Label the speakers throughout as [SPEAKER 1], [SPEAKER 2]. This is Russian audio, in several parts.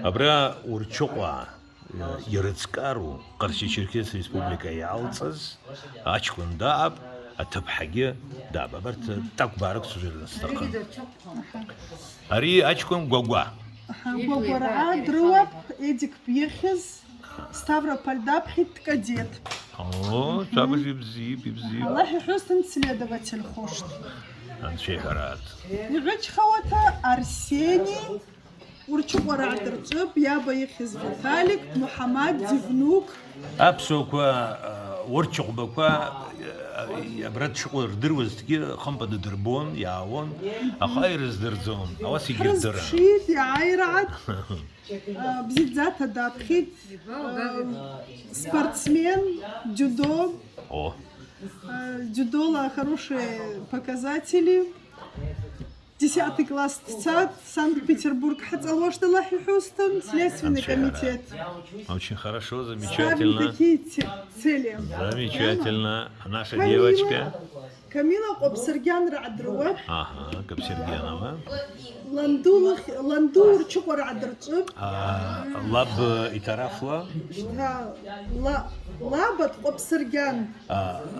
[SPEAKER 1] Абра урчуqa Ерыцкару Карчи-Черкес Республика Ялцаз Ачкундаб Атабхаги Дабабарт Такбарк Сужирнстака. Ари Ачкун Гогва.
[SPEAKER 2] Гогвара Друап Эдик Пьехез Ставрополь Дабхит кадет.
[SPEAKER 1] О, Шабажи Бзи.
[SPEAKER 2] Аллах Хюстен следователь хошт.
[SPEAKER 1] Аншехарат.
[SPEAKER 2] Нигач хавата Арсений Урчугвара Дырцуб Яба Ехез Виталик Мухаммад Дивнук.
[SPEAKER 1] Абсоква урчуqbakwa брат шуqur дырвызтги хампады дырбон яон ахайрыз дырзон аваси гирдыра.
[SPEAKER 2] Шит Яйрат Бзидзата Дабхит спортсмен дзюдо.
[SPEAKER 1] О.
[SPEAKER 2] Дзюдола хорошие показатели. 10 класс ТЦАД, Санкт-Петербург, Хацалошталахи Хустон, Следственный комитет.
[SPEAKER 1] Очень хорошо, замечательно.
[SPEAKER 2] Ставим такие цели.
[SPEAKER 1] Замечательно. А наша девочка?
[SPEAKER 2] Камила Копсергян Радруа.
[SPEAKER 1] Ага, Копсергянова.
[SPEAKER 2] Ландур Чукор Адрцуб.
[SPEAKER 1] Лаб и Тарафла.
[SPEAKER 2] Лабат Копсергян.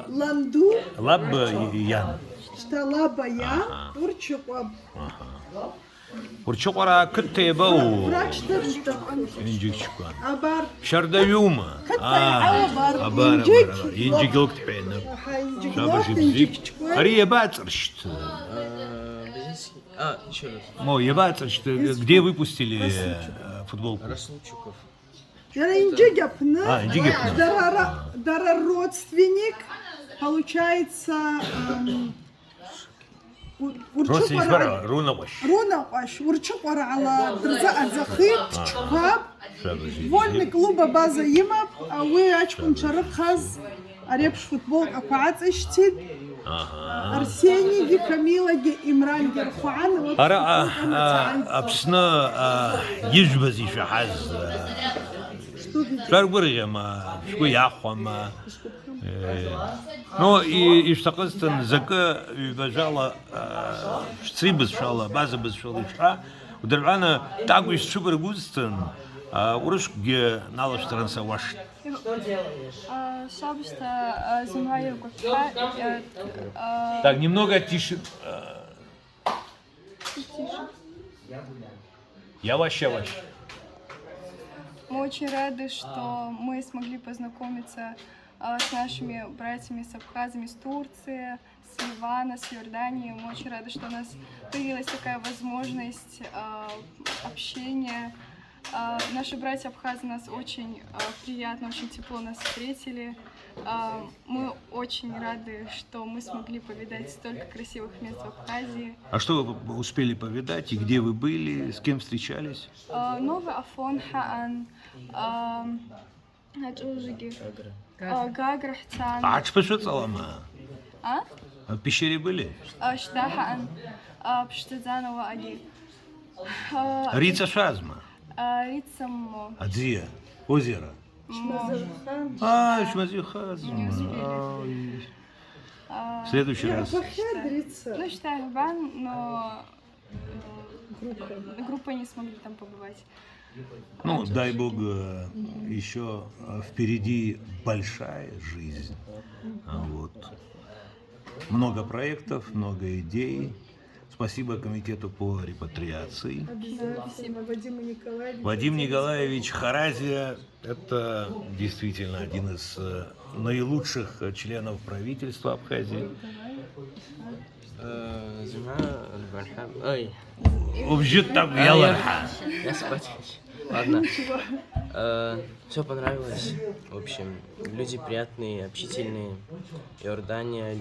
[SPEAKER 2] Ланду.
[SPEAKER 1] Лаб и Ян.
[SPEAKER 2] Шталаба я, Урчуqab.
[SPEAKER 1] Урчуqara Кыттебау.
[SPEAKER 2] Врач Терштак.
[SPEAKER 1] Инжикчука.
[SPEAKER 2] Абар.
[SPEAKER 1] Шардаюма. Абар. Инжиглок тхена. Шабаши бзик. Ария бацршт.
[SPEAKER 3] Еще раз.
[SPEAKER 1] Мо, ебацршт. Где выпустили футболку?
[SPEAKER 3] Расулчуков.
[SPEAKER 2] Инжигапна.
[SPEAKER 1] Инжигапна.
[SPEAKER 2] Дара родственник. Получается...
[SPEAKER 1] Родственник Рунаваш.
[SPEAKER 2] Рунаваш. Урчуqвара ала Дырза Адзахит. Чукаб. Вольный клуба база има. А вы ачкун чарыхаз. Арепш футбол акуац иштит. Арсений, Камила, Имран, Герхуан.
[SPEAKER 1] Ара абсна ежбази шахаз. Шаргургама, шкуяхвама. Но и штакыстан зака бажала шцибыз шала, базабыз шала ша. Ударвана такой супер густан. Урышге налаштранса ваш.
[SPEAKER 4] Собственно, земля
[SPEAKER 1] Так, немного тише. Я ваш.
[SPEAKER 4] Мы очень рады, что мы смогли познакомиться с нашими братьями, с абхазами, с Турции, с Ливана, с Иордании. Мы очень рады, что у нас появилась такая возможность общения. Наши братья абхазы нас очень приятно, очень тепло нас встретили. Мы очень рады, что мы смогли повидать столько красивых мест в Абхазии.
[SPEAKER 1] А что вы успели повидать и где вы были, с кем встречались?
[SPEAKER 4] Новый Афон, Хаан, Гагра, Хтан.
[SPEAKER 1] А Чпашуцалама?
[SPEAKER 4] А?
[SPEAKER 1] В пещере были?
[SPEAKER 4] Шта Хаан, Пштадзанова Аги.
[SPEAKER 1] Рица Шазма?
[SPEAKER 4] Рицам.
[SPEAKER 1] А где? Озеро? Шмазюхазма. В следующий раз.
[SPEAKER 4] Ну, считаю, Бан, но группой не смогли там побывать.
[SPEAKER 1] Ну, дай бог, еще впереди большая жизнь. Вот. Много проектов, много идей. Спасибо комитету по репатриации.
[SPEAKER 2] Спасибо Вадиму Николаевичу.
[SPEAKER 1] Вадим Николаевич Харазия – это действительно один из наилучших членов правительства Абхазии.
[SPEAKER 3] Ой. Я спать хочу. Ладно. Все понравилось. В общем, люди приятные, общительные. Иордания,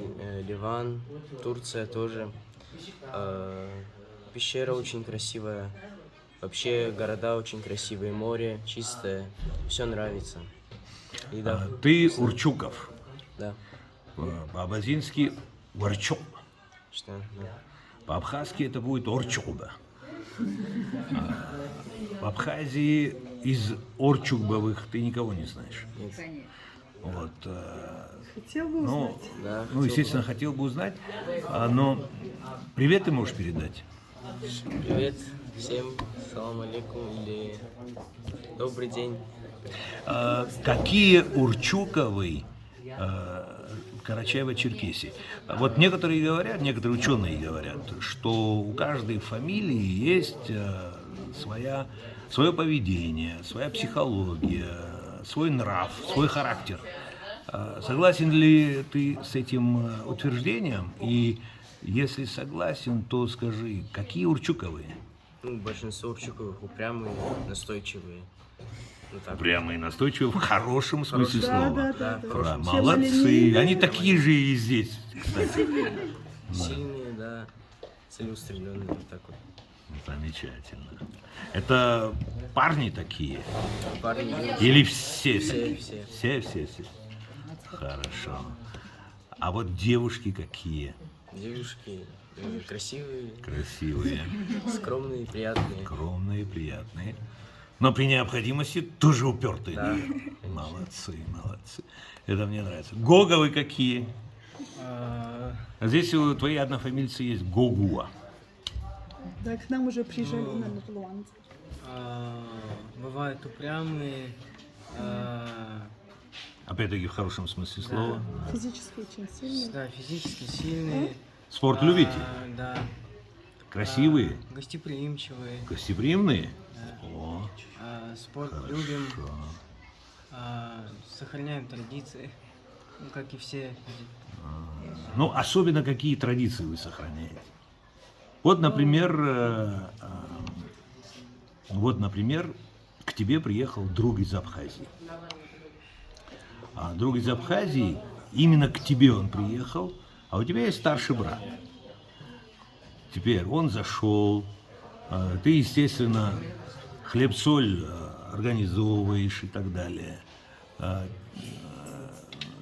[SPEAKER 3] Ливан, Турция тоже. Пещера очень красивая. Вообще города очень красивые, море чистое. Все нравится. И да.
[SPEAKER 1] Ты Урчуков.
[SPEAKER 3] Да.
[SPEAKER 1] По-абазински Урчук.
[SPEAKER 3] Что? Да.
[SPEAKER 1] По-абхазски это будет Орчукба. В Абхазии из Орчукбовых ты никого не знаешь.
[SPEAKER 3] Нет.
[SPEAKER 1] Вот.
[SPEAKER 2] Хотел бы узнать.
[SPEAKER 3] Да.
[SPEAKER 1] Ну, естественно, хотел бы узнать, но привет ты можешь передать.
[SPEAKER 3] Привет Всем салам алейкум или добрый день.
[SPEAKER 1] Какие Урчуковы в Карачаево-Черкесии? Вот некоторые говорят, некоторые ученые говорят, что у каждой фамилии есть свое поведение, своя психология, свой нрав, свой характер. Согласен ли ты с этим утверждением? И если согласен, то скажи, какие Урчуковы?
[SPEAKER 3] Ну, большинство Урчуковых упрямые, настойчивые. Ну, так.
[SPEAKER 1] Упрямые, настойчивые в хорошем смысле слова.
[SPEAKER 2] Да.
[SPEAKER 1] Да, молодцы. Они такие же и здесь, кстати.
[SPEAKER 3] Сильные, да, целеустремленные, вот так вот.
[SPEAKER 1] Замечательно. Это парни такие?
[SPEAKER 3] Парни,
[SPEAKER 1] Или все?
[SPEAKER 3] Все.
[SPEAKER 1] Все. Хорошо. А вот девушки какие?
[SPEAKER 3] девушки красивые,
[SPEAKER 1] Красивые,
[SPEAKER 3] скромные, приятные.
[SPEAKER 1] скромные, приятные. Но при необходимости тоже упертые.
[SPEAKER 3] Да.
[SPEAKER 1] Молодцы. Это мне нравится. Гоговы какие? А здесь у твоей однофамильцы есть Гогуа.
[SPEAKER 2] Да, к нам уже приезжали на Мурланцы.
[SPEAKER 5] Бывают упрямые,
[SPEAKER 1] Опять-таки в хорошем смысле слова.
[SPEAKER 2] Физически очень сильные.
[SPEAKER 5] да, физически сильные.
[SPEAKER 1] Спорт любите?
[SPEAKER 5] Да.
[SPEAKER 1] Красивые?
[SPEAKER 5] Гостеприимчивые.
[SPEAKER 1] Гостеприимные? О,
[SPEAKER 5] Спорт любим. Сохраняем традиции, ну, как и все.
[SPEAKER 1] ну, особенно какие традиции вы сохраняете? Вот, например, к тебе приехал друг из Абхазии. А друг из Абхазии, именно к тебе он приехал, а у тебя есть старший брат. Теперь он зашел, ты, естественно, хлеб-соль организовываешь и так далее.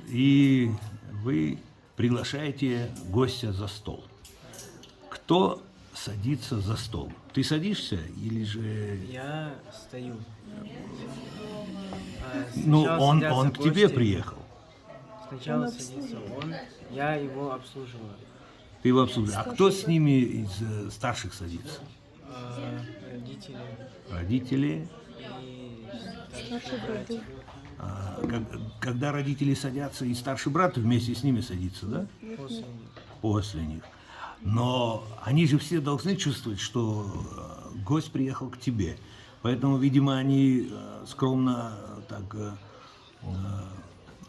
[SPEAKER 1] И вы приглашаете гостя за стол. Кто садится за стол? Ты садишься или же...
[SPEAKER 5] Я стою.
[SPEAKER 1] Ну,
[SPEAKER 5] Сначала
[SPEAKER 1] он
[SPEAKER 5] садятся
[SPEAKER 1] к тебе
[SPEAKER 5] гости.
[SPEAKER 1] приехал.
[SPEAKER 5] Сначала садится он, я его обслуживаю.
[SPEAKER 1] Ты его обслуживаешь. А кто с ними из старших садится?
[SPEAKER 5] Родители
[SPEAKER 1] Родители.
[SPEAKER 5] и
[SPEAKER 2] Старший брат.
[SPEAKER 1] Когда родители садятся, и старший брат вместе с ними садится, да?
[SPEAKER 5] после них.
[SPEAKER 1] После них. Но они же все должны чувствовать, что гость приехал к тебе. Поэтому, видимо, они скромно так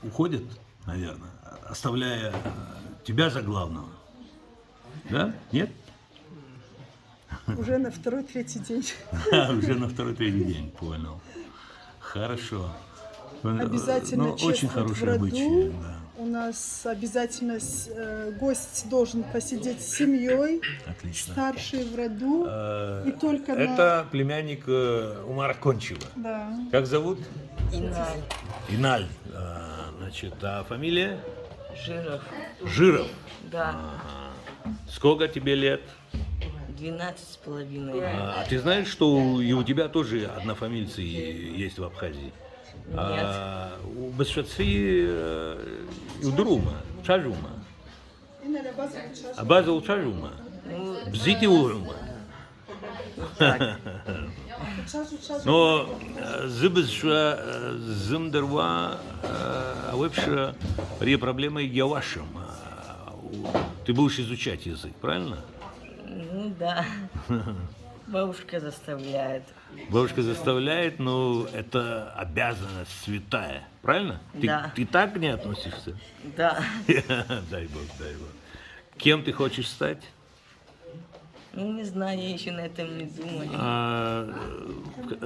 [SPEAKER 1] уходят, наверное, оставляя тебя за главного. Да? Нет?
[SPEAKER 2] Уже на второй-третий день.
[SPEAKER 1] Уже на второй-третий день, понял. Хорошо.
[SPEAKER 2] Обязательно
[SPEAKER 1] Ну, очень
[SPEAKER 2] чествовать в
[SPEAKER 1] хорошие
[SPEAKER 2] роду.
[SPEAKER 1] обычаи, да.
[SPEAKER 2] У нас обязательно гость должен посидеть с семьей,
[SPEAKER 1] Отлично.
[SPEAKER 2] старший в роду. И только
[SPEAKER 1] Это племянник Умара Кончева.
[SPEAKER 2] Да.
[SPEAKER 1] Как зовут?
[SPEAKER 6] Иналь,
[SPEAKER 1] Иналь. Значит, а фамилия?
[SPEAKER 6] Жиров,
[SPEAKER 1] Жиров.
[SPEAKER 6] да,
[SPEAKER 1] Сколько тебе лет?
[SPEAKER 6] 12,5.
[SPEAKER 1] А ты знаешь, что и у тебя тоже однофамильцы есть в Абхазии? У Басшатси Удрума, Чажума. Абаза у Чажума. Бзити Урума. Но зыбызша зымдерва вообще ре проблема и вашим. Ты будешь изучать язык, правильно?
[SPEAKER 6] Ну да, бабушка заставляет.
[SPEAKER 1] Бабушка заставляет, но это обязанность святая, правильно?
[SPEAKER 6] Да.
[SPEAKER 1] Ты так к ней относишься?
[SPEAKER 6] Да,
[SPEAKER 1] Дай Бог, дай Бог. Кем ты хочешь стать?
[SPEAKER 6] ну не знаю, я еще на этом не думала.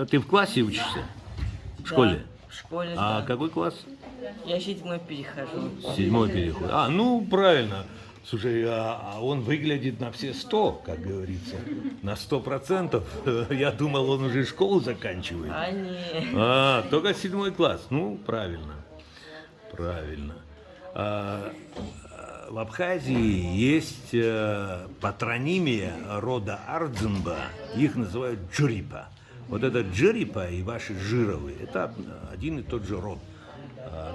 [SPEAKER 1] Ты в классе учишься? В школе?
[SPEAKER 6] В школе,
[SPEAKER 1] А
[SPEAKER 6] да.
[SPEAKER 1] какой класс?
[SPEAKER 6] Я 7-й перехожу.
[SPEAKER 1] 7-й переход. Ну, правильно. Слушай, а он выглядит на все 100, как говорится. На 100%. Я думал, он уже школу заканчивает.
[SPEAKER 6] А не,
[SPEAKER 1] Только 7 класс. Ну, правильно. Правильно. В Абхазии есть патронимия рода Ардзенба. Их называют Джурипа. Вот этот Джурипа и ваши Жировы – это один и тот же род.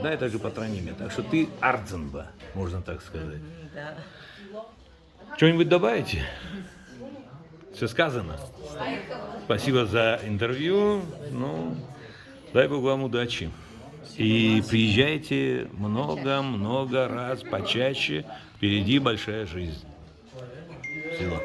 [SPEAKER 1] Да, это же патронимия. Так что ты Ардзенба, можно так сказать.
[SPEAKER 6] да.
[SPEAKER 1] Что-нибудь добавите? Все сказано. Спасибо за интервью. Ну, дай Бог вам удачи. И приезжайте много-много раз почаще. Впереди большая жизнь. Всего.